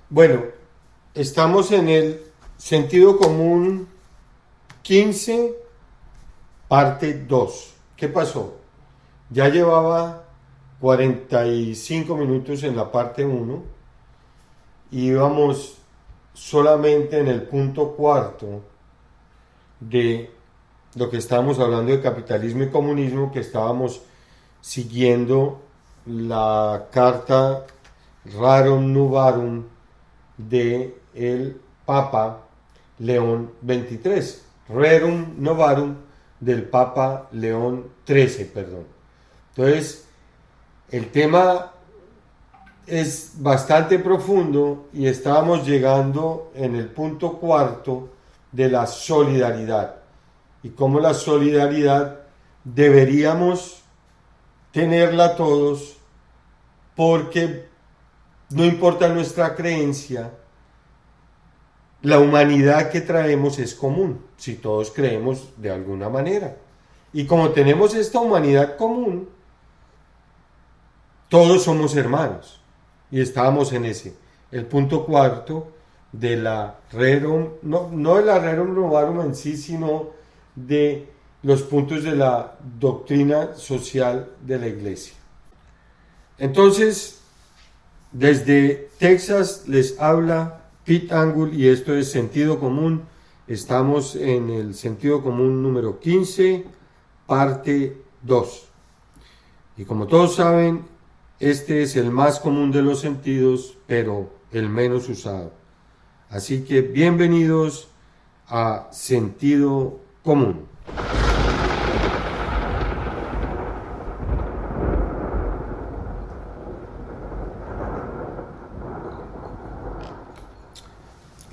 Bueno, estamos en el sentido común 15, parte 2. ¿Qué pasó? Ya llevaba 45 minutos en la parte 1 y íbamos solamente en el punto cuarto de lo que estábamos hablando de capitalismo y comunismo, que estábamos siguiendo la carta Rerum Novarum de el Papa León XXIII, Rerum Novarum del Papa León XIII, perdón. Entonces, el tema es bastante profundo y estábamos llegando en el punto cuarto de la solidaridad y cómo la solidaridad deberíamos tenerla todos, porque no importa nuestra creencia, la humanidad que traemos es común, si todos creemos de alguna manera. Y como tenemos esta humanidad común, todos somos hermanos. Y estábamos en ese, el punto cuarto de la Rerum, no de la Rerum Novarum en sí, sino de los puntos de la doctrina social de la Iglesia. Entonces, desde Texas les habla Pete Angle y esto es Sentido Común. Estamos en el Sentido Común número 15, parte 2. Y como todos saben, este es el más común de los sentidos, pero el menos usado. Así que bienvenidos a Sentido Común.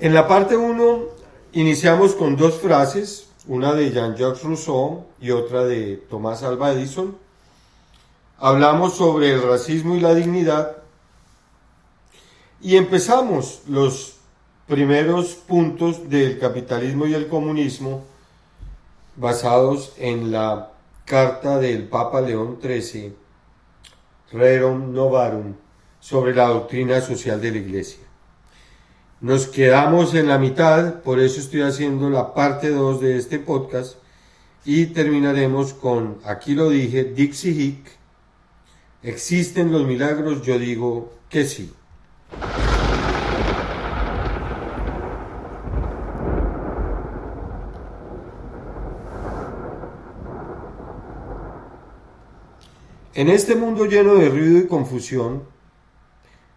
En la parte 1 iniciamos con dos frases, una de Jean-Jacques Rousseau y otra de Tomás Alva Edison. Hablamos sobre el racismo y la dignidad y empezamos los primeros puntos del capitalismo y el comunismo basados en la carta del Papa León XIII, Rerum Novarum, sobre la doctrina social de la Iglesia. Nos quedamos en la mitad, por eso estoy haciendo la parte 2 de este podcast y terminaremos con, aquí lo dije, Dixie Hick, ¿existen los milagros? Yo digo que sí. En este mundo lleno de ruido y confusión,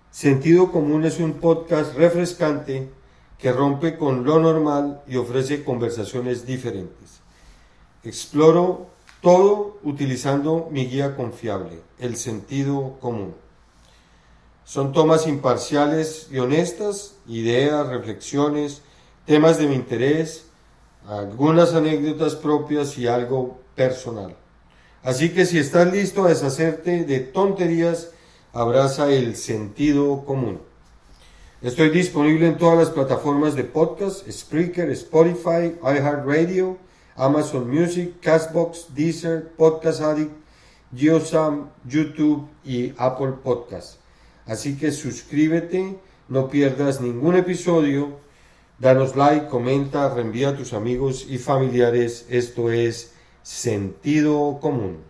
Sentido Común es un podcast refrescante que rompe con lo normal y ofrece conversaciones diferentes. Exploro todo utilizando mi guía confiable, el sentido común. Son tomas imparciales y honestas, ideas, reflexiones, temas de mi interés, algunas anécdotas propias y algo personal. Así que si estás listo a deshacerte de tonterías, abraza el sentido común. Estoy disponible en todas las plataformas de podcast: Spreaker, Spotify, iHeartRadio, Amazon Music, Castbox, Deezer, Podcast Addict, GeoSam, YouTube y Apple Podcast. Así que suscríbete, no pierdas ningún episodio, danos like, comenta, reenvía a tus amigos y familiares. Esto es Sentido Común.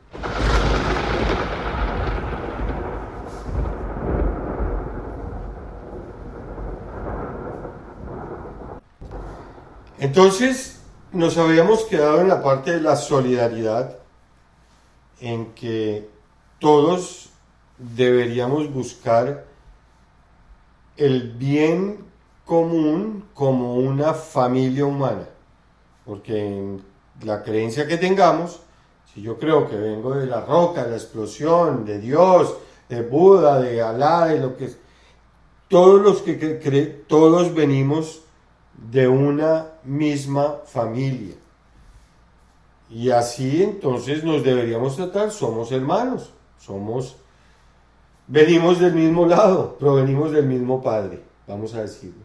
Entonces, nos habíamos quedado en la parte de la solidaridad, en que todos deberíamos buscar el bien común como una familia humana, porque en la creencia que tengamos, si yo creo que vengo de la roca, de la explosión, de Dios, de Buda, de Alá, de lo que es, todos los que todos venimos de una misma familia. Y así entonces nos deberíamos tratar, somos hermanos, venimos del mismo lado, provenimos del mismo padre, vamos a decirlo.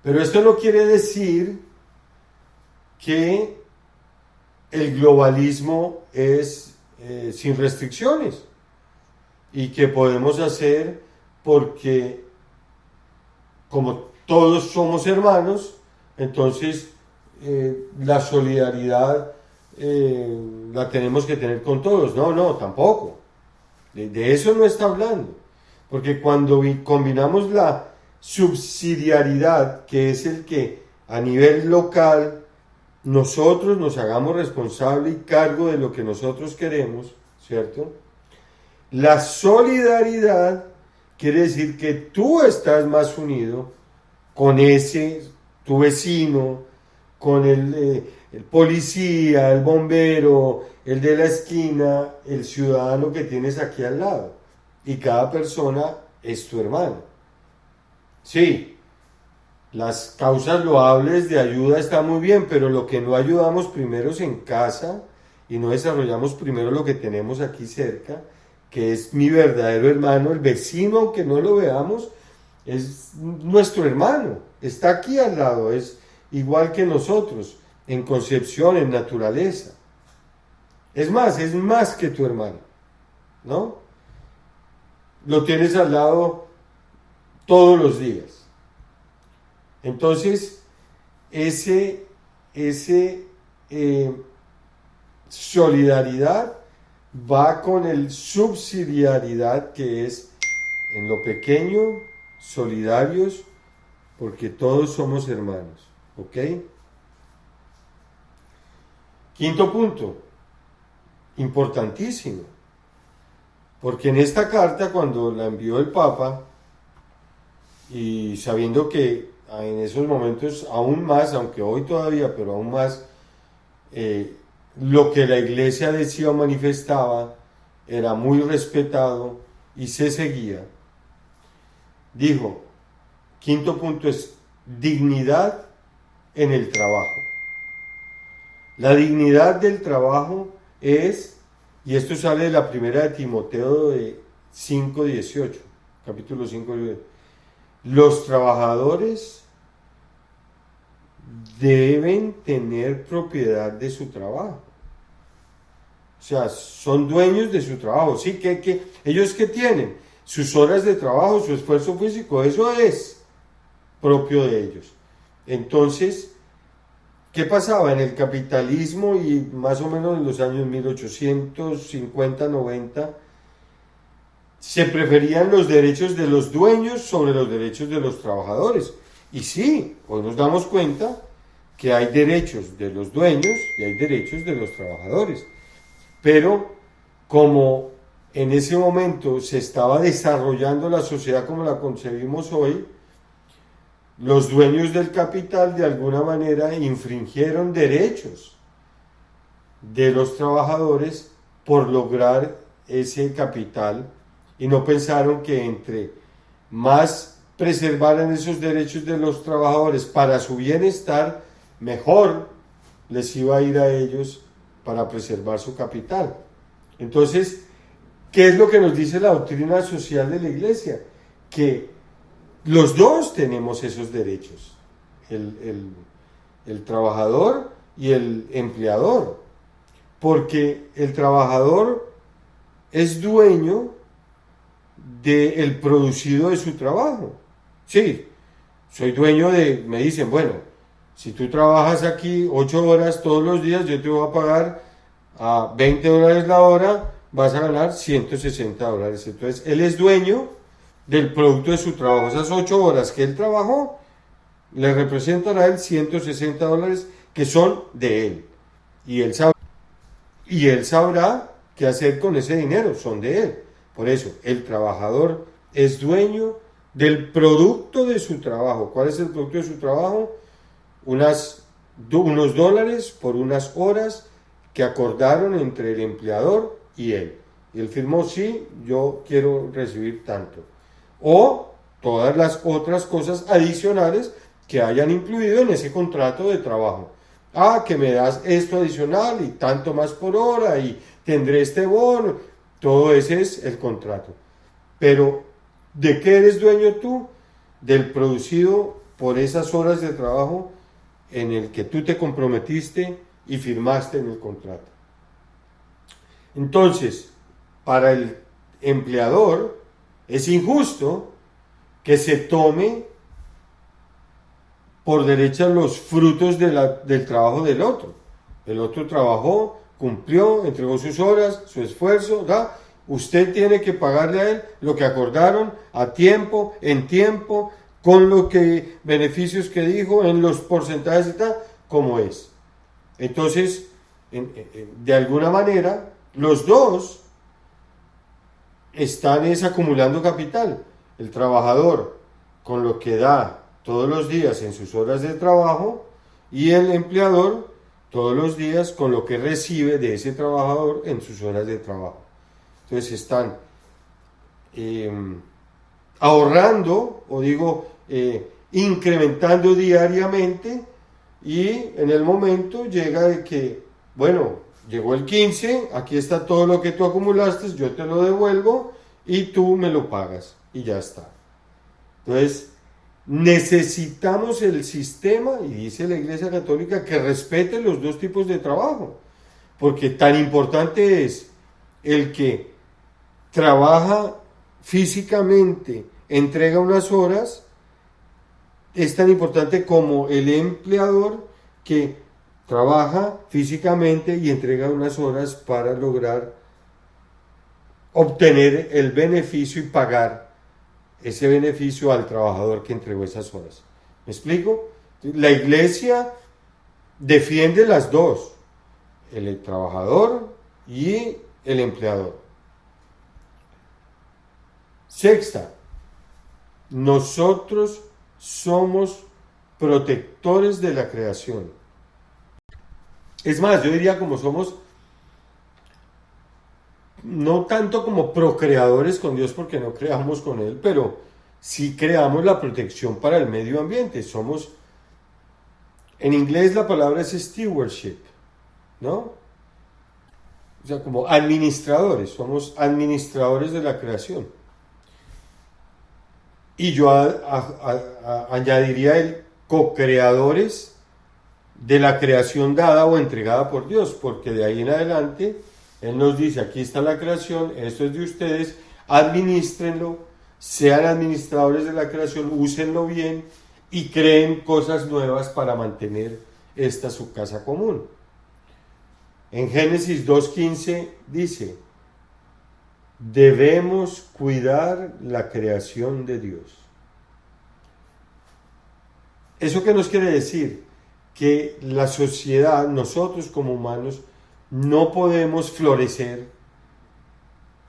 Pero esto no quiere decir que el globalismo es sin restricciones y que podemos hacer porque como todos somos hermanos, entonces la solidaridad la tenemos que tener con todos. No, no, tampoco. De eso no está hablando. Porque cuando combinamos la subsidiariedad, que es el que a nivel local nosotros nos hagamos responsable y cargo de lo que nosotros queremos, ¿cierto? La solidaridad quiere decir que tú estás más unido con tu vecino, con el policía, el bombero, el de la esquina, el ciudadano que tienes aquí al lado. Y cada persona es tu hermano. Sí, las causas loables de ayuda están muy bien, pero lo que no ayudamos primero es en casa y no desarrollamos primero lo que tenemos aquí cerca, que es mi verdadero hermano, el vecino, aunque no lo veamos, es nuestro hermano, está aquí al lado, es igual que nosotros, en concepción, en naturaleza. Es más que tu hermano, ¿no? Lo tienes al lado todos los días. Entonces, ese solidaridad va con el subsidiariedad, que es en lo pequeño, solidarios, porque todos somos hermanos. ¿Ok? Quinto punto, importantísimo, porque en esta carta, cuando la envió el Papa, y sabiendo que en esos momentos aún más, aunque hoy todavía, pero aún más, lo que la iglesia decía o manifestaba era muy respetado y se seguía, dijo, quinto punto es dignidad en el trabajo. La dignidad del trabajo es, y esto sale de la primera de Timoteo de 5:18, capítulo 5, los trabajadores deben tener propiedad de su trabajo. O sea, son dueños de su trabajo. Sí, ellos que tienen sus horas de trabajo, su esfuerzo físico, eso es propio de ellos. Entonces, ¿qué pasaba? En el capitalismo y más o menos en los años 1850-90, se preferían los derechos de los dueños sobre los derechos de los trabajadores. Y sí, hoy nos damos cuenta que hay derechos de los dueños y hay derechos de los trabajadores. Pero como en ese momento se estaba desarrollando la sociedad como la concebimos hoy, los dueños del capital de alguna manera infringieron derechos de los trabajadores por lograr ese capital y no pensaron que entre más preservaran esos derechos de los trabajadores para su bienestar, mejor les iba a ir a ellos para preservar su capital. Entonces, ¿qué es lo que nos dice la doctrina social de la Iglesia? Que los dos tenemos esos derechos, el trabajador y el empleador, porque el trabajador es dueño del producido de su trabajo. Sí, soy dueño me dicen, bueno, si tú trabajas aquí 8 horas todos los días, yo te voy a pagar a $20 la hora, vas a ganar $160. Entonces, él es dueño del producto de su trabajo. Esas 8 horas que él trabajó le representan a él $160 que son de él. Y él sabrá qué hacer con ese dinero, son de él. Por eso, el trabajador es dueño del producto de su trabajo. ¿Cuál es el producto de su trabajo? Unos dólares por unas horas que acordaron entre el empleador y él. Y él firmó, sí, yo quiero recibir tanto. O todas las otras cosas adicionales que hayan incluido en ese contrato de trabajo. Ah, que me das esto adicional y tanto más por hora y tendré este bono. Todo ese es el contrato. Pero, ¿de qué eres dueño tú? Del producido por esas horas de trabajo en el que tú te comprometiste y firmaste en el contrato. Entonces, para el empleador es injusto que se tome por derecha los frutos del trabajo del otro. El otro trabajó, cumplió, entregó sus horas, su esfuerzo, ¿da? Usted tiene que pagarle a él lo que acordaron a tiempo, en tiempo, con lo que beneficios que dijo, en los porcentajes y tal, como es. Entonces, de alguna manera, los dos están acumulando capital. El trabajador con lo que da todos los días en sus horas de trabajo y el empleador todos los días con lo que recibe de ese trabajador en sus horas de trabajo. Entonces están ahorrando, o digo, incrementando diariamente, y en el momento llega de que, bueno, llegó el 15, aquí está todo lo que tú acumulaste, yo te lo devuelvo y tú me lo pagas y ya está. Entonces, necesitamos el sistema, y dice la Iglesia Católica, que respete los dos tipos de trabajo, porque tan importante es el que trabaja físicamente, entrega unas horas, es tan importante como el empleador que trabaja físicamente y entrega unas horas para lograr obtener el beneficio y pagar ese beneficio al trabajador que entregó esas horas. ¿Me explico? La Iglesia defiende las dos, el trabajador y el empleador. Sexta, nosotros somos protectores de la creación. Es más, yo diría como somos, no tanto como procreadores con Dios porque no creamos con Él, pero sí creamos la protección para el medio ambiente. Somos, en inglés la palabra es stewardship, ¿no? O sea, como administradores, somos administradores de la creación. Y yo añadiría el co-creadores de la creación dada o entregada por Dios, porque de ahí en adelante Él nos dice, aquí está la creación, esto es de ustedes, administrenlo, sean administradores de la creación, úsenlo bien y creen cosas nuevas para mantener esta su casa común. En Génesis 2:15 dice, debemos cuidar la creación de Dios. ¿Eso qué nos quiere decir? Que la sociedad, nosotros como humanos, no podemos florecer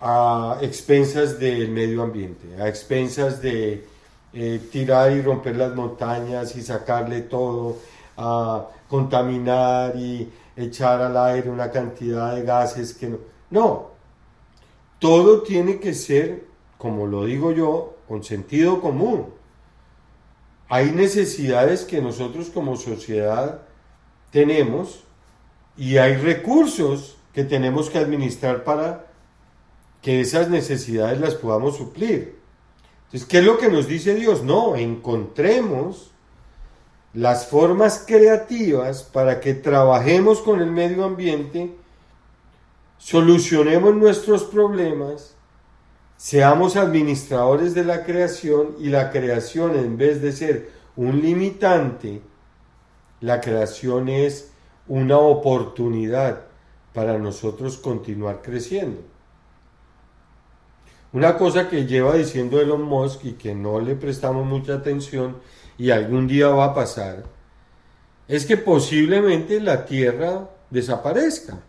a expensas del medio ambiente, a expensas de tirar y romper las montañas y sacarle todo, a contaminar y echar al aire una cantidad de gases que no. No, todo tiene que ser, como lo digo yo, con sentido común. Hay necesidades que nosotros como sociedad tenemos y hay recursos que tenemos que administrar para que esas necesidades las podamos suplir. Entonces, ¿qué es lo que nos dice Dios? No, encontremos las formas creativas para que trabajemos con el medio ambiente, solucionemos nuestros problemas, seamos administradores de la creación y la creación, en vez de ser un limitante, la creación es una oportunidad para nosotros continuar creciendo. Una cosa que lleva diciendo Elon Musk y que no le prestamos mucha atención y algún día va a pasar, es que posiblemente la Tierra desaparezca,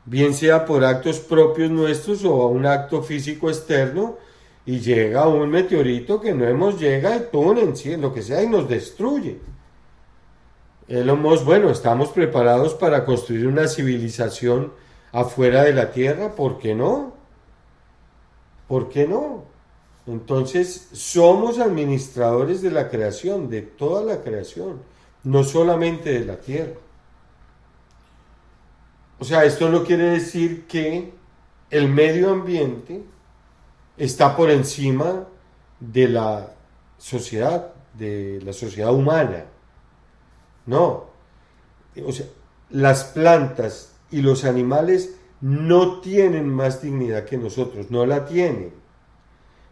bien sea por actos propios nuestros o un acto físico externo, y llega un meteorito que no hemos llegado y pum, lo que sea, y nos destruye. Elon Musk, bueno, estamos preparados para construir una civilización afuera de la Tierra, ¿por qué no? ¿Por qué no? Entonces, somos administradores de la creación, de toda la creación, no solamente de la Tierra. O sea, esto no quiere decir que el medio ambiente está por encima de la sociedad humana. No. O sea, las plantas y los animales no tienen más dignidad que nosotros, no la tienen.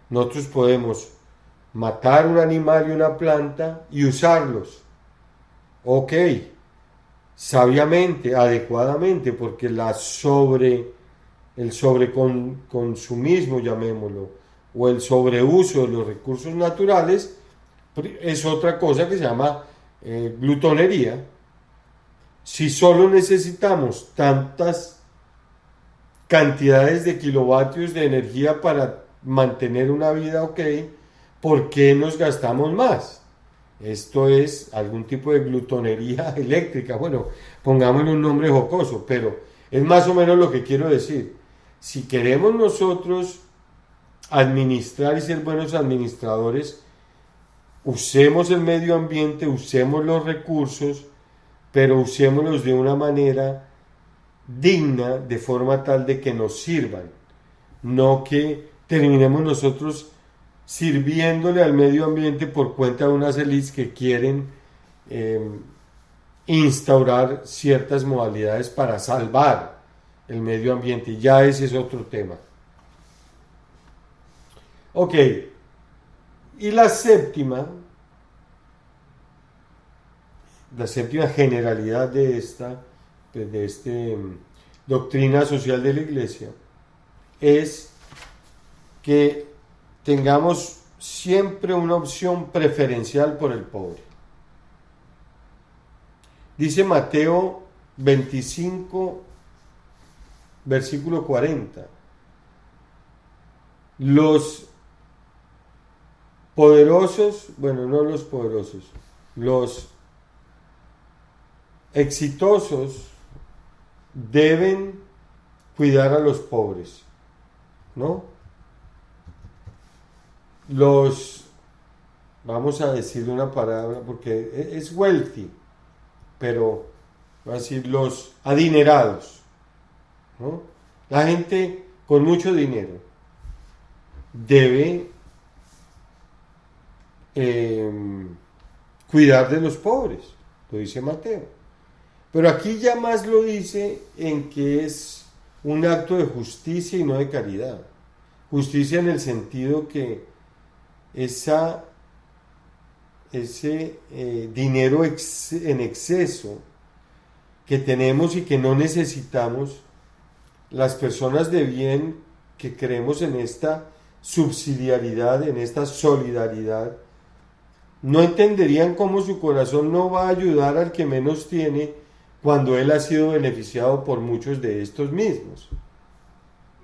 Nosotros podemos matar un animal y una planta y usarlos, Ok, sabiamente, adecuadamente, porque el sobreconsumismo, llamémoslo, o el sobreuso de los recursos naturales, es otra cosa que se llama glutonería. Si solo necesitamos tantas cantidades de kilovatios de energía para mantener una vida ok, ¿por qué nos gastamos más? Esto es algún tipo de glutonería eléctrica. Bueno, pongámosle un nombre jocoso, pero es más o menos lo que quiero decir. Si queremos nosotros administrar y ser buenos administradores, usemos el medio ambiente, usemos los recursos, pero usémoslos de una manera digna, de forma tal de que nos sirvan, no que terminemos nosotros sirviéndole al medio ambiente por cuenta de unas élites que quieren instaurar ciertas modalidades para salvar el medio ambiente. Ya ese es otro tema. Ok, y la séptima generalidad de esta, pues de este doctrina social de la Iglesia, es que tengamos siempre una opción preferencial por el pobre. Dice Mateo 25, versículo 40. Los poderosos, bueno, no los poderosos, los exitosos deben cuidar a los pobres, ¿no? Vamos a decir una palabra porque es wealthy, pero va a decir los adinerados, ¿no? La gente con mucho dinero debe cuidar de los pobres, lo dice Mateo. Pero aquí ya más lo dice en que es un acto de justicia y no de caridad. Justicia en el sentido que ese dinero en exceso que tenemos y que no necesitamos, las personas de bien que creemos en esta subsidiariedad, en esta solidaridad, no entenderían cómo su corazón no va a ayudar al que menos tiene cuando él ha sido beneficiado por muchos de estos mismos.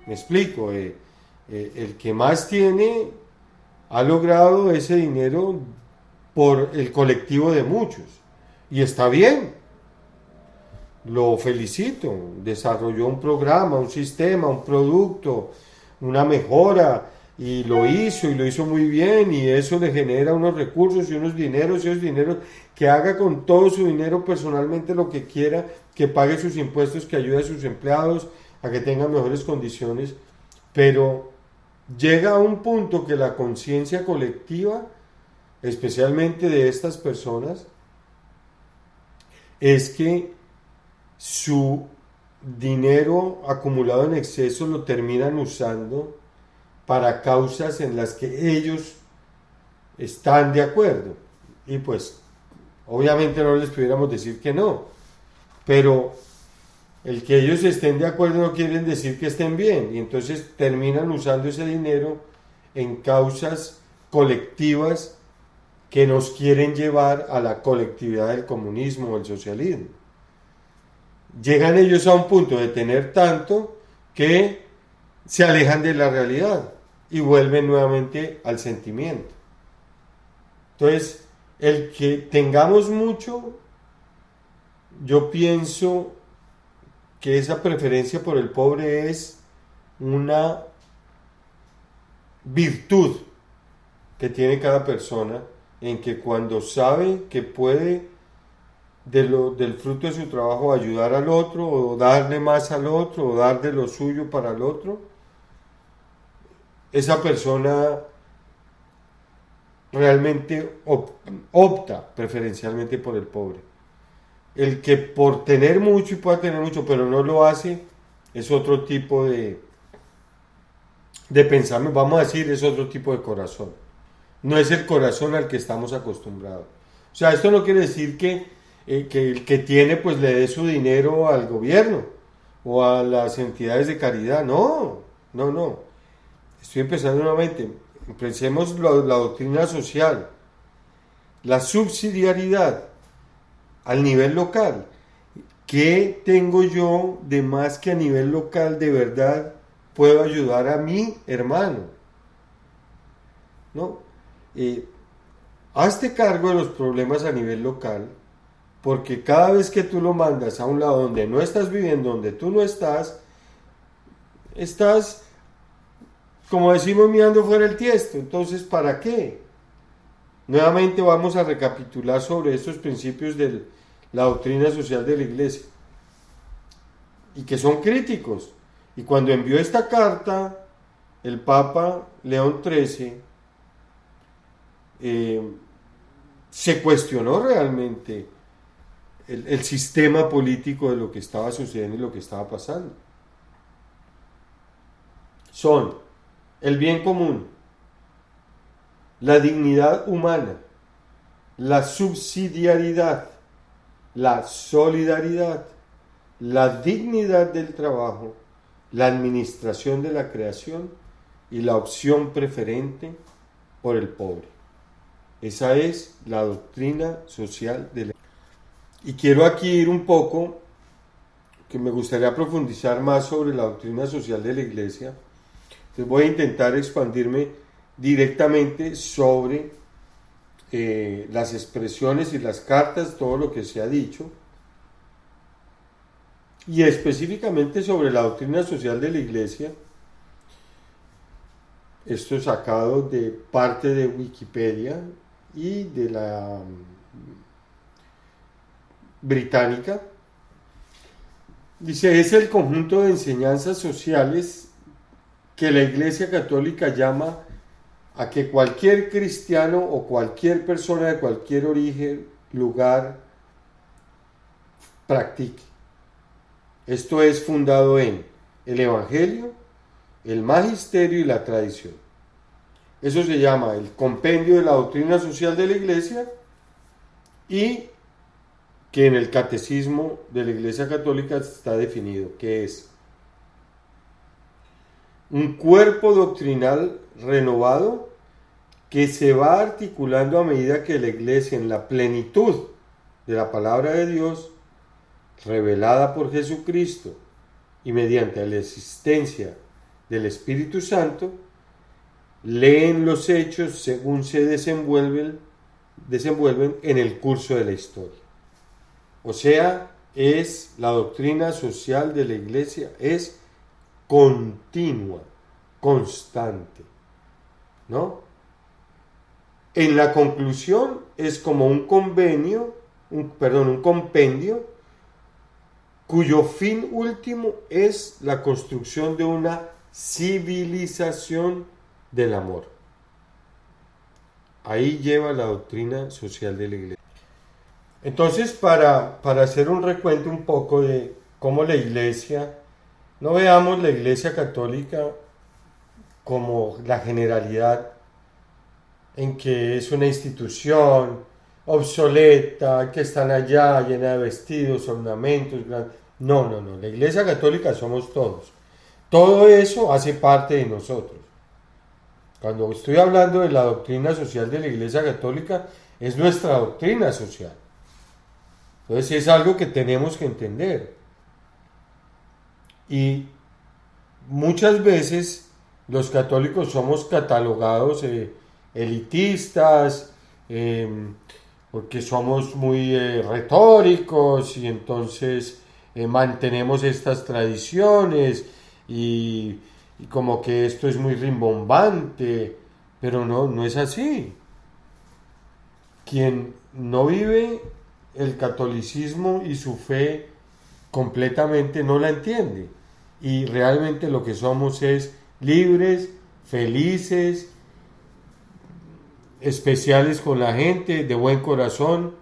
Me explico, el que más tiene ha logrado ese dinero por el colectivo de muchos, y está bien, lo felicito, desarrolló un programa, un sistema, un producto, una mejora, y lo hizo muy bien, y eso le genera unos recursos y unos dineros, y esos dineros, que haga con todo su dinero personalmente lo que quiera, que pague sus impuestos, que ayude a sus empleados a que tengan mejores condiciones, pero llega a un punto que la conciencia colectiva, especialmente de estas personas, es que su dinero acumulado en exceso lo terminan usando para causas en las que ellos están de acuerdo. Y pues, obviamente no les pudiéramos decir que no, pero el que ellos estén de acuerdo no quieren decir que estén bien, y entonces terminan usando ese dinero en causas colectivas que nos quieren llevar a la colectividad del comunismo o el socialismo. Llegan ellos a un punto de tener tanto que se alejan de la realidad y vuelven nuevamente al sentimiento. Entonces, el que tengamos mucho, yo pienso que esa preferencia por el pobre es una virtud que tiene cada persona, en que cuando sabe que puede del fruto de su trabajo ayudar al otro, o darle más al otro, o dar de lo suyo para el otro, esa persona realmente opta preferencialmente por el pobre. El que por tener mucho y pueda tener mucho pero no lo hace, es otro tipo de pensamiento, vamos a decir, es otro tipo de corazón. No es el corazón al que estamos acostumbrados. O sea, esto no quiere decir que que el que tiene pues le dé su dinero al gobierno o a las entidades de caridad. No, no, no. Estoy empezando nuevamente. Empecemos la doctrina social, la subsidiariedad al nivel local. ¿Qué tengo yo de más que a nivel local de verdad puedo ayudar a mi hermano? ¿No? Hazte cargo de los problemas a nivel local, porque cada vez que tú lo mandas a un lado donde no estás viviendo, donde tú no estás, como decimos, mirando fuera el tiesto. Entonces, ¿para qué? Nuevamente vamos a recapitular sobre estos principios de la doctrina social de la Iglesia, y que son críticos. Y cuando envió esta carta, el Papa León XIII se cuestionó realmente el sistema político de lo que estaba sucediendo y lo que estaba pasando. Son el bien común, la dignidad humana, la subsidiariedad, la solidaridad, la dignidad del trabajo, la administración de la creación y la opción preferente por el pobre. Esa es la doctrina social de la... Y quiero aquí ir un poco, que me gustaría profundizar más sobre la doctrina social de la Iglesia. Entonces voy a intentar expandirme directamente sobre las expresiones y las cartas, todo lo que se ha dicho, y específicamente sobre la doctrina social de la Iglesia. Esto es sacado de parte de Wikipedia y de la británica. Dice, es el conjunto de enseñanzas sociales que la Iglesia Católica llama a que cualquier cristiano o cualquier persona de cualquier origen, lugar, practique. Esto es fundado en el Evangelio, el Magisterio y la tradición. Eso se llama el compendio de la doctrina social de la Iglesia, y que en el Catecismo de la Iglesia Católica está definido, que es un cuerpo doctrinal renovado que se va articulando a medida que la Iglesia, en la plenitud de la palabra de Dios, revelada por Jesucristo y mediante la existencia del Espíritu Santo, leen los hechos según se desenvuelven en el curso de la historia. O sea, es la doctrina social de la Iglesia, es continua, constante, ¿no? En la conclusión es como un compendio cuyo fin último es la construcción de una civilización del amor. Ahí lleva la doctrina social de la Iglesia. Entonces, para hacer un recuento un poco de cómo la Iglesia, no veamos la Iglesia Católica como la generalidad, en que es una institución obsoleta, que están allá llena de vestidos, ornamentos. No, la Iglesia Católica somos todos. Todo eso hace parte de nosotros. Cuando estoy hablando de la doctrina social de la Iglesia Católica, es nuestra doctrina social. Entonces es algo que tenemos que entender. Y muchas veces los católicos somos catalogados elitistas, porque somos muy retóricos, y entonces mantenemos estas tradiciones y como que esto es muy rimbombante, pero no es así. Quien no vive el catolicismo y su fe completamente no la entiende, y realmente lo que somos es libres, felices, especiales con la gente, de buen corazón,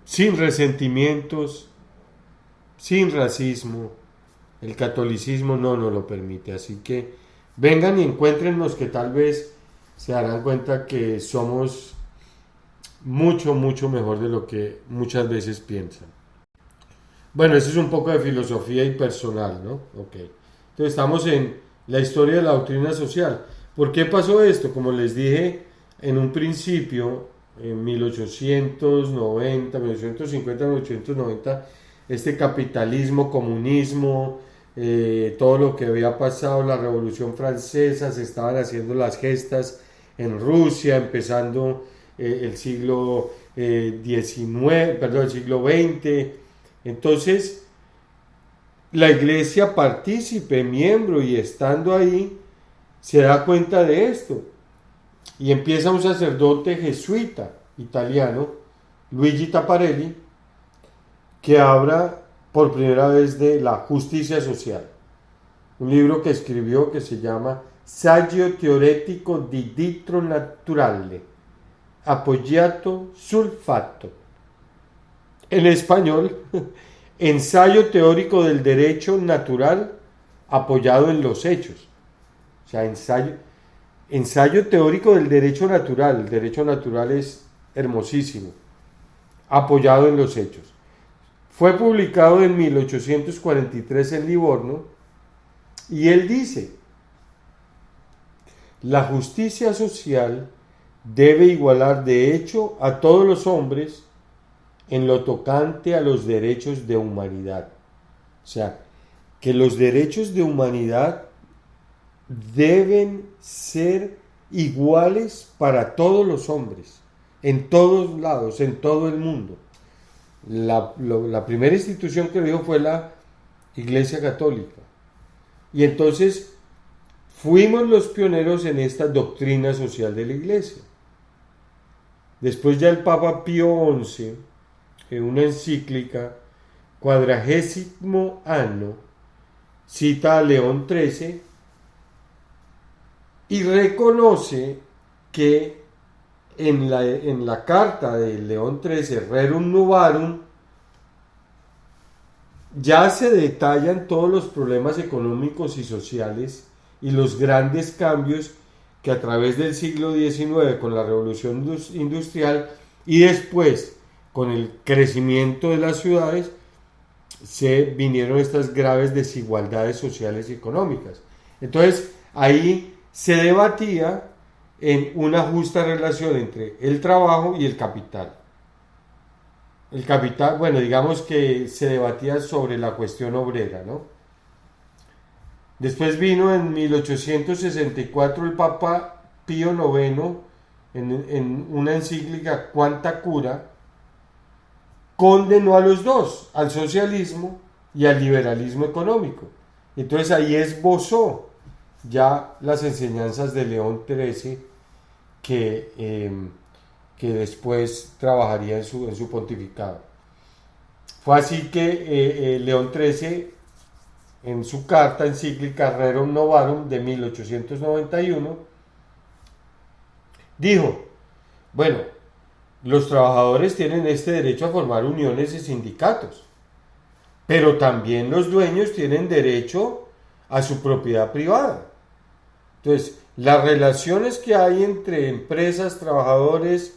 sin resentimientos, sin racismo. El catolicismo no nos lo permite, así que vengan y encuéntrennos, que tal vez se darán cuenta que somos mucho, mucho mejor de lo que muchas veces piensan. Bueno, eso es un poco de filosofía y personal, ¿no? Ok. Entonces estamos en la historia de la doctrina social. ¿Por qué pasó esto? Como les dije en un principio, en 1890, 1850, 1890, este capitalismo, comunismo, todo lo que había pasado, la Revolución Francesa, se estaban haciendo las gestas en Rusia, empezando el siglo XIX, perdón, el siglo XX. Entonces, la iglesia partícipe, miembro y estando ahí, se da cuenta de esto. Y empieza un sacerdote jesuita italiano, Luigi Taparelli, que habla por primera vez de la justicia social. Un libro que escribió que se llama Saggio teoretico di diritto naturale, appoggiato sul fatto. En español, ensayo teórico del derecho natural apoyado en los hechos. O sea, ensayo teórico del derecho natural. El derecho natural es hermosísimo. Apoyado en los hechos. Fue publicado en 1843 en Livorno y él dice, la justicia social debe igualar de hecho a todos los hombres en lo tocante a los derechos de humanidad. O sea, que los derechos de humanidad deben ser iguales para todos los hombres, en todos lados, en todo el mundo. La primera institución que lo dio fue la Iglesia Católica. Y entonces fuimos los pioneros en esta doctrina social de la Iglesia. Después ya el Papa Pío XI, en una encíclica, Quadragesimo Anno, cita a León XIII y reconoce que en la carta de León XIII, Rerum Novarum, ya se detallan todos los problemas económicos y sociales y los grandes cambios que a través del siglo XIX, con la revolución industrial y después con el crecimiento de las ciudades, se vinieron estas graves desigualdades sociales y económicas. Entonces, ahí se debatía en una justa relación entre el trabajo y el capital. El capital, bueno, digamos que se debatía sobre la cuestión obrera, ¿no? Después vino en 1864 el Papa Pío IX en una encíclica Quanta Cura, condenó a los dos, al socialismo y al liberalismo económico. Entonces ahí esbozó ya las enseñanzas de León XIII que después trabajaría en su pontificado. Fue así que León XIII, en su carta encíclica Rerum Novarum de 1891, dijo, bueno, los trabajadores tienen este derecho a formar uniones y sindicatos, pero también los dueños tienen derecho a su propiedad privada. Entonces, las relaciones que hay entre empresas, trabajadores,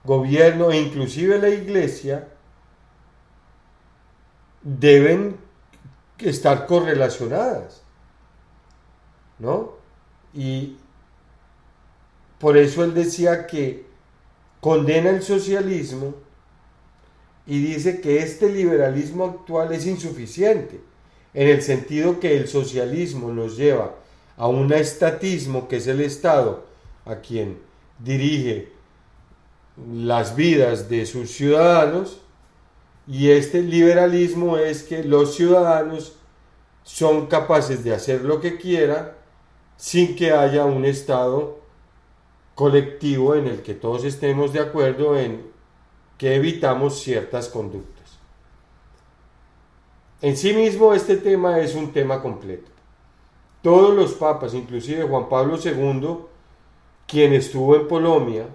gobierno e inclusive la iglesia deben estar correlacionadas, ¿no? Y por eso él decía que condena el socialismo y dice que este liberalismo actual es insuficiente, en el sentido que el socialismo nos lleva a un estatismo, que es el Estado a quien dirige las vidas de sus ciudadanos, y este liberalismo es que los ciudadanos son capaces de hacer lo que quieran sin que haya un Estado colectivo en el que todos estemos de acuerdo en que evitamos ciertas conductas. En sí mismo este tema es un tema completo. Todos los papas, inclusive Juan Pablo II, quien estuvo en Polonia,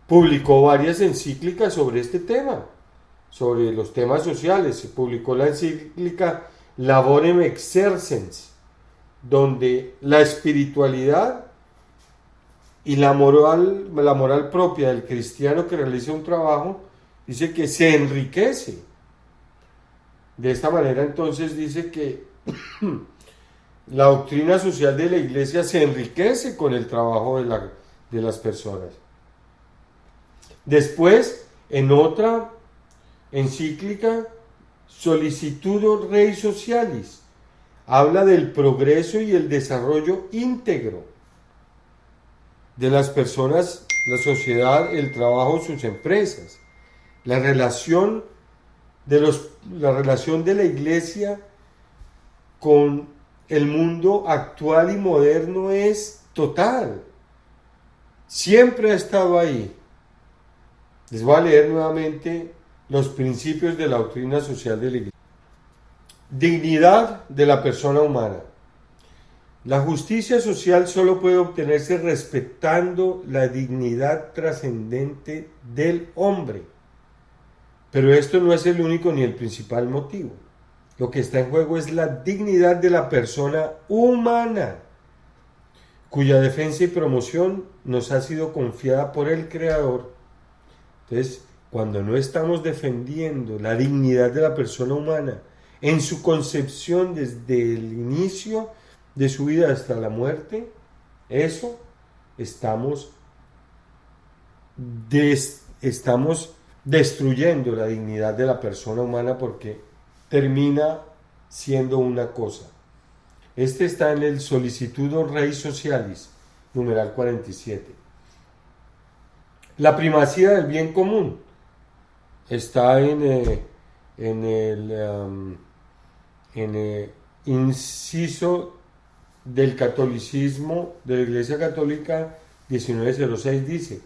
publicó varias encíclicas sobre este tema, sobre los temas sociales. Se publicó la encíclica Laborem Exercens, donde la espiritualidad Y la moral propia del cristiano que realiza un trabajo dice que se enriquece. De esta manera entonces dice que la doctrina social de la iglesia se enriquece con el trabajo de las personas. Después, en otra encíclica, Solicitudo Rei Socialis, habla del progreso y el desarrollo íntegro de las personas, la sociedad, el trabajo, sus empresas. La relación de la iglesia con el mundo actual y moderno es total. Siempre ha estado ahí. Les voy a leer nuevamente los principios de la doctrina social de la iglesia. Dignidad de la persona humana. La justicia social solo puede obtenerse respetando la dignidad trascendente del hombre. Pero esto no es el único ni el principal motivo. Lo que está en juego es la dignidad de la persona humana, cuya defensa y promoción nos ha sido confiada por el Creador. Entonces, cuando no estamos defendiendo la dignidad de la persona humana en su concepción desde el inicio de su vida hasta la muerte, eso estamos destruyendo la dignidad de la persona humana, porque termina siendo una cosa. Este está en el Solicitudo Rei Socialis, numeral 47. La primacía del bien común está en el inciso del catolicismo de la Iglesia Católica 1906, dice: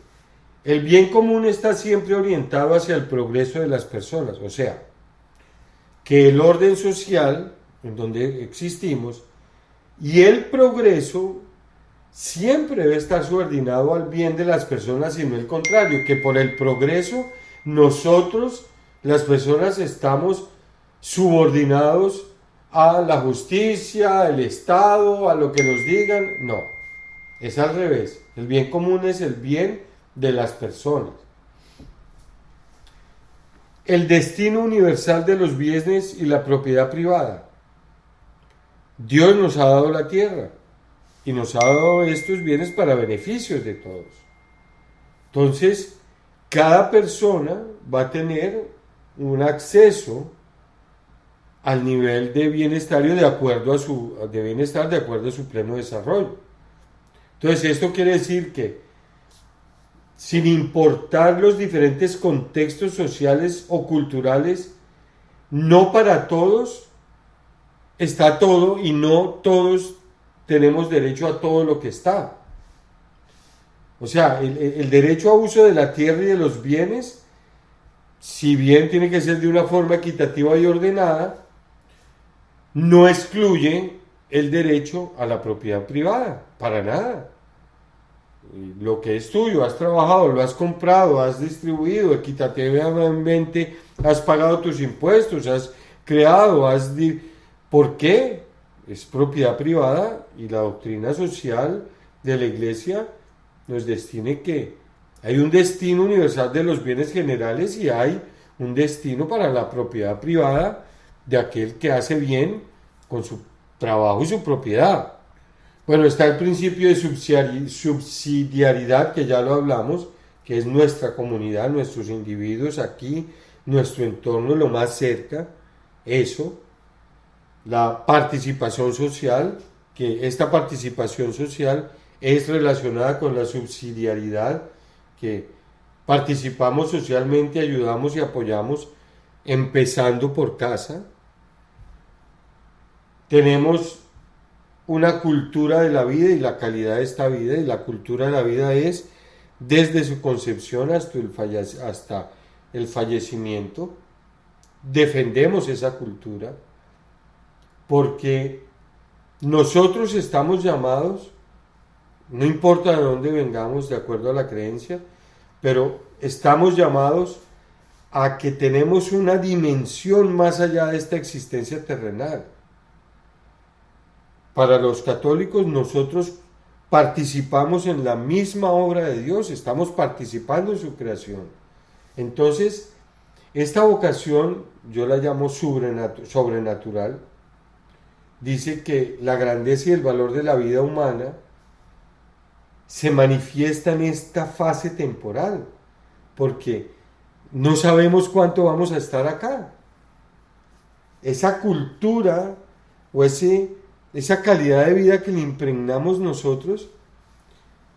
el bien común está siempre orientado hacia el progreso de las personas, o sea, que el orden social en donde existimos y el progreso siempre debe estar subordinado al bien de las personas y no el contrario, que por el progreso nosotros, las personas, estamos subordinados a la justicia, al Estado, a lo que nos digan. No, es al revés. El bien común es el bien de las personas. El destino universal de los bienes y la propiedad privada. Dios nos ha dado la tierra y nos ha dado estos bienes para beneficios de todos. Entonces, cada persona va a tener un acceso al nivel de bienestar de acuerdo a su pleno desarrollo. Entonces, esto quiere decir que, sin importar los diferentes contextos sociales o culturales, no para todos está todo y no todos tenemos derecho a todo lo que está. O sea, el derecho a uso de la tierra y de los bienes, si bien tiene que ser de una forma equitativa y ordenada, no excluye el derecho a la propiedad privada, para nada. Lo que es tuyo, has trabajado, lo has comprado, has distribuido equitativamente, has pagado tus impuestos, has creado, ¿por qué? Es propiedad privada, y la doctrina social de la Iglesia nos destina que hay un destino universal de los bienes generales y hay un destino para la propiedad privada de aquel que hace bien con su trabajo y su propiedad. Bueno, está el principio de subsidiariedad, que ya lo hablamos, que es nuestra comunidad, nuestros individuos aquí, nuestro entorno, lo más cerca, eso. La participación social, que esta participación social es relacionada con la subsidiariedad, que participamos socialmente, ayudamos y apoyamos, empezando por casa. Tenemos una cultura de la vida y la calidad de esta vida, y la cultura de la vida es desde su concepción hasta el fallecimiento. Defendemos esa cultura porque nosotros estamos llamados, no importa de dónde vengamos, de acuerdo a la creencia, pero estamos llamados a que tenemos una dimensión más allá de esta existencia terrenal. Para los católicos, nosotros participamos en la misma obra de Dios, estamos participando en su creación. Entonces, esta vocación, yo la llamo sobrenatural, dice que la grandeza y el valor de la vida humana se manifiesta en esta fase temporal, porque no sabemos cuánto vamos a estar acá. Esa cultura o esa calidad de vida que le impregnamos nosotros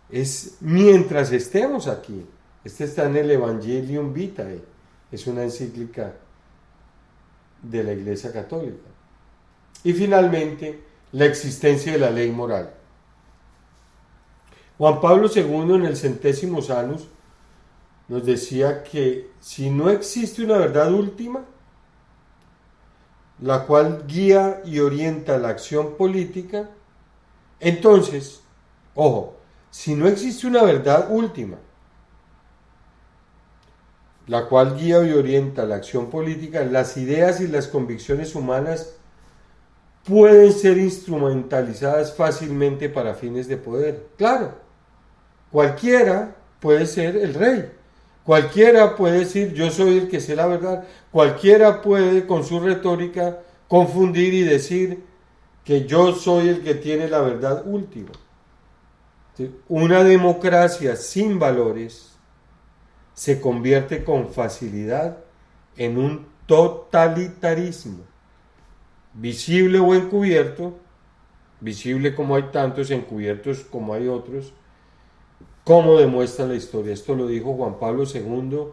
es mientras estemos aquí. Este está en el Evangelium Vitae, es una encíclica de la Iglesia Católica. Y finalmente, la existencia de la ley moral. Juan Pablo II en el Centésimos Annus nos decía que si no existe una verdad última, la cual guía y orienta la acción política, entonces, ojo, si no existe una verdad última, la cual guía y orienta la acción política, las ideas y las convicciones humanas pueden ser instrumentalizadas fácilmente para fines de poder. Claro, cualquiera puede ser el rey, cualquiera puede decir yo soy el que sé la verdad, cualquiera puede con su retórica confundir y decir que yo soy el que tiene la verdad última. Una democracia sin valores se convierte con facilidad en un totalitarismo, visible o encubierto, visible como hay tantos, encubiertos como hay otros, como demuestra la historia. Esto lo dijo Juan Pablo II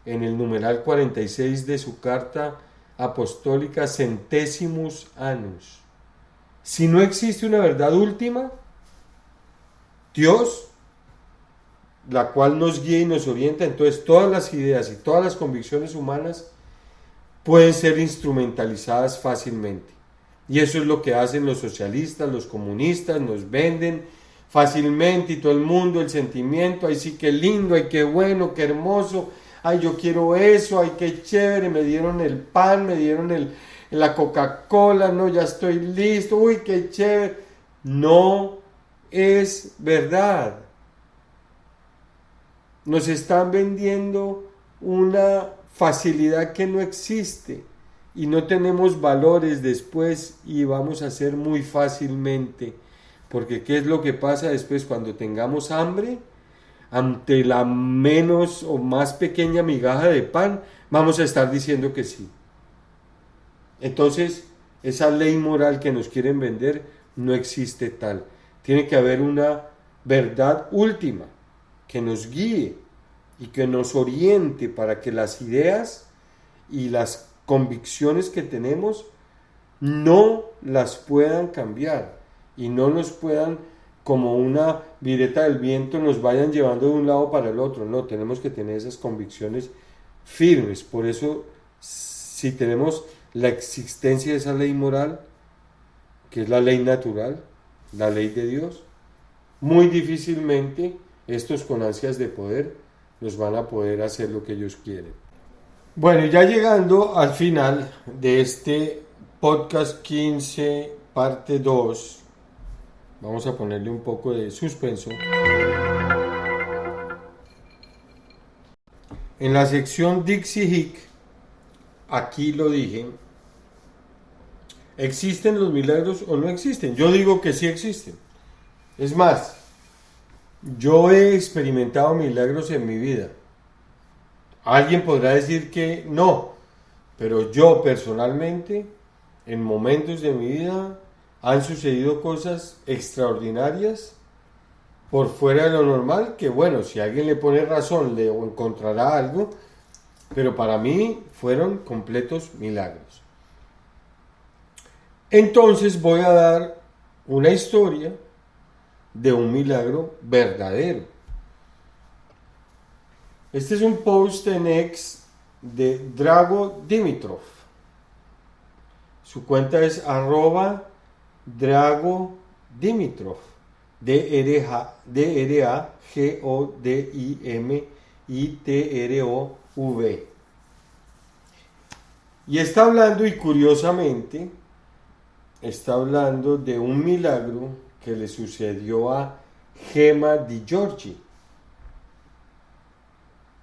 en el numeral 46 de su carta apostólica Centésimos Annus. Si no existe una verdad última, Dios, la cual nos guía y nos orienta, entonces todas las ideas y todas las convicciones humanas pueden ser instrumentalizadas fácilmente. Y eso es lo que hacen los socialistas, los comunistas, nos venden fácilmente y todo el mundo el sentimiento, ay sí, qué lindo, ay qué bueno, qué hermoso, ay yo quiero eso, ay qué chévere, me dieron el pan, me dieron la Coca-Cola, no, ya estoy listo, uy qué chévere. No es verdad. Nos están vendiendo una facilidad que no existe y no tenemos valores después y vamos a hacer muy fácilmente. Porque ¿qué es lo que pasa después cuando tengamos hambre? Ante la menos o más pequeña migaja de pan, vamos a estar diciendo que sí. Entonces, esa ley moral que nos quieren vender no existe tal. Tiene que haber una verdad última que nos guíe y que nos oriente para que las ideas y las convicciones que tenemos no las puedan cambiar y no nos puedan, como una vireta del viento, nos vayan llevando de un lado para el otro. No, tenemos que tener esas convicciones firmes. Por eso, si tenemos la existencia de esa ley moral, que es la ley natural, la ley de Dios, muy difícilmente estos con ansias de poder nos van a poder hacer lo que ellos quieren. Bueno, ya llegando al final de este podcast 15, parte 2, vamos a ponerle un poco de suspenso. En la sección Dixie Hick, aquí lo dije, ¿existen los milagros o no existen? Yo digo que sí existen. Es más, yo he experimentado milagros en mi vida. Alguien podrá decir que no, pero yo personalmente, en momentos de mi vida, han sucedido cosas extraordinarias por fuera de lo normal, que bueno, si alguien le pone razón, le encontrará algo, pero para mí fueron completos milagros. Entonces voy a dar una historia de un milagro verdadero. Este es un post en X de Drago Dimitrov. Su cuenta es @Drago Dimitrov. DRAGODIMITROV. Y está hablando, y curiosamente, está hablando de un milagro que le sucedió a Gemma Di Giorgi.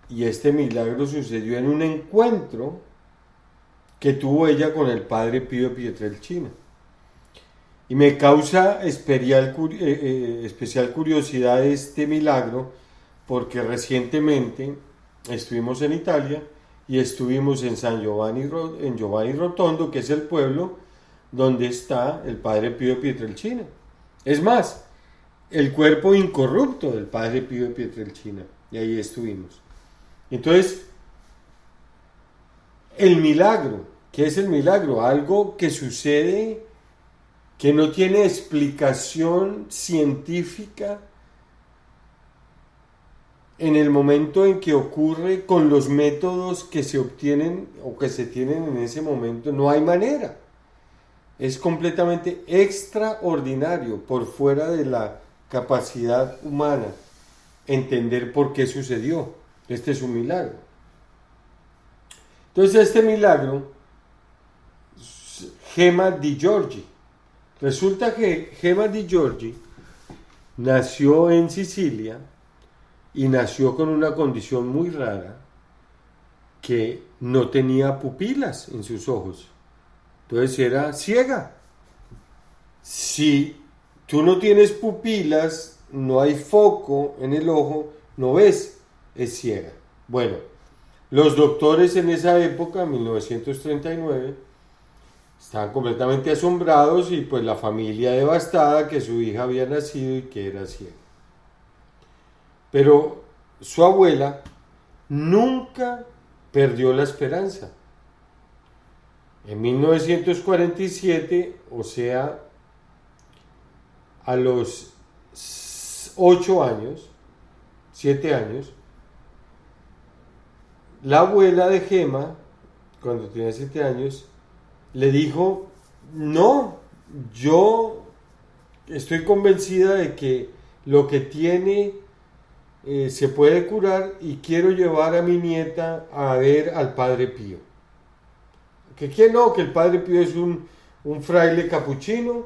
Y este milagro sucedió en un encuentro que tuvo ella con el padre Pío de Pietrelcina. Y me causa especial curiosidad este milagro porque recientemente estuvimos en Italia y estuvimos en en Giovanni Rotondo, que es el pueblo donde está el padre Pío de Pietrelcina. Es más, el cuerpo incorrupto del padre Pío de Pietrelcina. Y ahí estuvimos. Entonces, el milagro, ¿qué es el milagro? Algo que sucede que no tiene explicación científica en el momento en que ocurre con los métodos que se obtienen o que se tienen en ese momento. No hay manera. Es completamente extraordinario, por fuera de la capacidad humana, entender por qué sucedió. Este es un milagro. Entonces este milagro, Gemma Di Giorgi. Resulta que Gemma Di Giorgi nació en Sicilia y nació con una condición muy rara, que no tenía pupilas en sus ojos. Entonces era ciega. Si tú no tienes pupilas, no hay foco en el ojo, no ves, es ciega. Bueno, los doctores en esa época, 1939, estaban completamente asombrados y pues la familia devastada que su hija había nacido y que era ciega. Pero su abuela nunca perdió la esperanza. En 1947, o sea, a los 8 años, 7 años, la abuela de Gemma, cuando tenía 7 años, le dijo: no, yo estoy convencida de que lo que tiene se puede curar y quiero llevar a mi nieta a ver al Padre Pío. Que no, que el Padre Pío es un fraile capuchino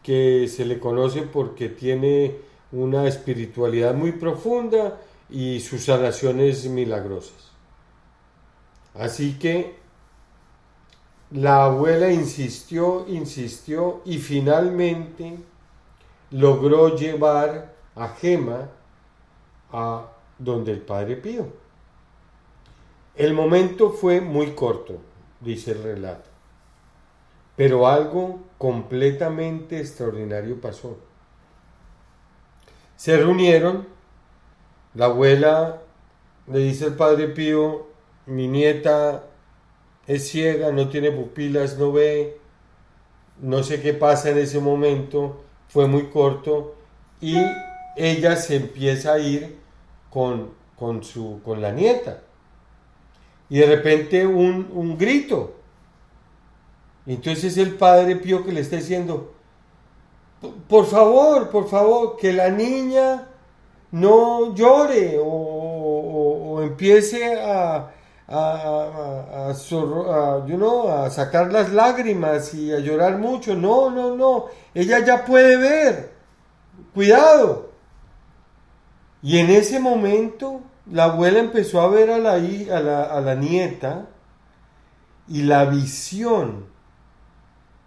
que se le conoce porque tiene una espiritualidad muy profunda y sus sanaciones milagrosas. Así que la abuela insistió y finalmente logró llevar a Gemma a donde el Padre Pío. El momento fue muy corto, dice el relato, pero algo completamente extraordinario pasó. Se reunieron, la abuela le dice al Padre Pío: mi nieta es ciega, no tiene pupilas, no ve, no sé qué pasa en ese momento, fue muy corto, y ella se empieza a ir con la nieta. Y de repente un grito. Entonces el Padre Pío que le está diciendo: por favor, que la niña no llore o empiece a sacar las lágrimas y a llorar mucho. No, ella ya puede ver, cuidado. Y en ese momento la abuela empezó a ver a la nieta, y la visión,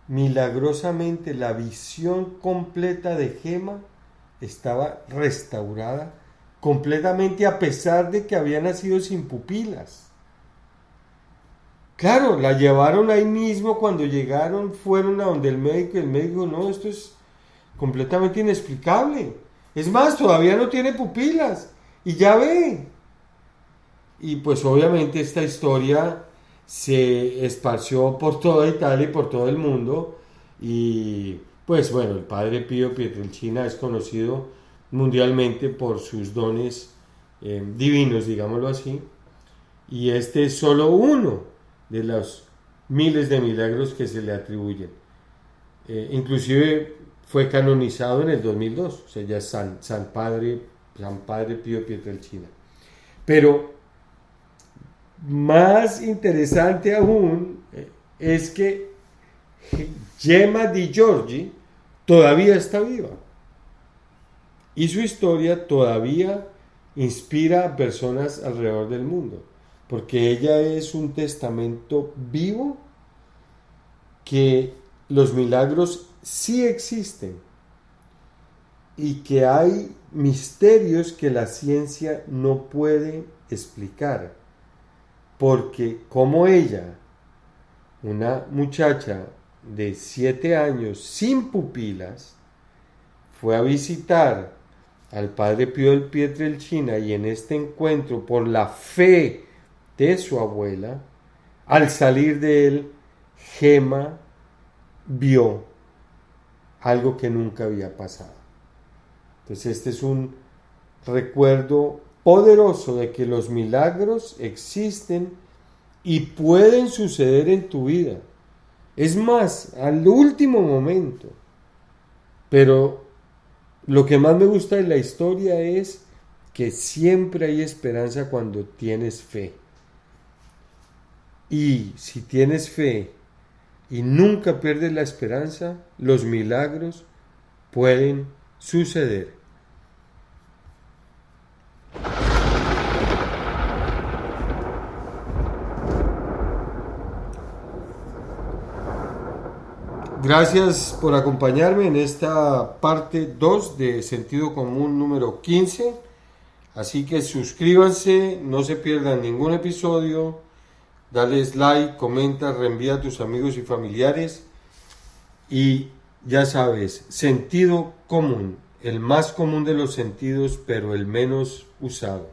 milagrosamente, la visión completa de Gemma estaba restaurada completamente, a pesar de que había nacido sin pupilas. Claro, la llevaron ahí mismo. Cuando llegaron, fueron a donde el médico, y el médico: no, esto es completamente inexplicable. Es más, todavía no tiene pupilas y ya ve. Y pues obviamente esta historia se esparció por toda Italia y por todo el mundo. Y pues bueno, el Padre Pío Pietrelcina es conocido mundialmente por sus dones divinos, digámoslo así. Y este es solo uno de los miles de milagros que se le atribuyen. Inclusive fue canonizado en el 2002, o sea, ya es San Padre Pío Pietrelcina. Pero más interesante aún es que Gemma Di Giorgi todavía está viva. y su historia todavía inspira a personas alrededor del mundo, porque ella es un testamento vivo que los milagros sí existen y que hay misterios que la ciencia no puede explicar, porque como ella, una muchacha de 7 años sin pupilas, fue a visitar al padre Pío del Pietrelcina y en este encuentro, por la fe de su abuela, al salir de él, Gema vio algo que nunca había pasado. Entonces este es un recuerdo poderoso de que los milagros existen y pueden suceder en tu vida. Es más, al último momento. Pero lo que más me gusta de la historia es que siempre hay esperanza cuando tienes fe. Y si tienes fe y nunca pierdes la esperanza, los milagros pueden suceder. Gracias por acompañarme en esta parte 2 de Sentido Común número 15. Así que suscríbanse, no se pierdan ningún episodio. Dales like, comenta, reenvía a tus amigos y familiares. Y ya sabes, sentido común, el más común de los sentidos, pero el menos usado.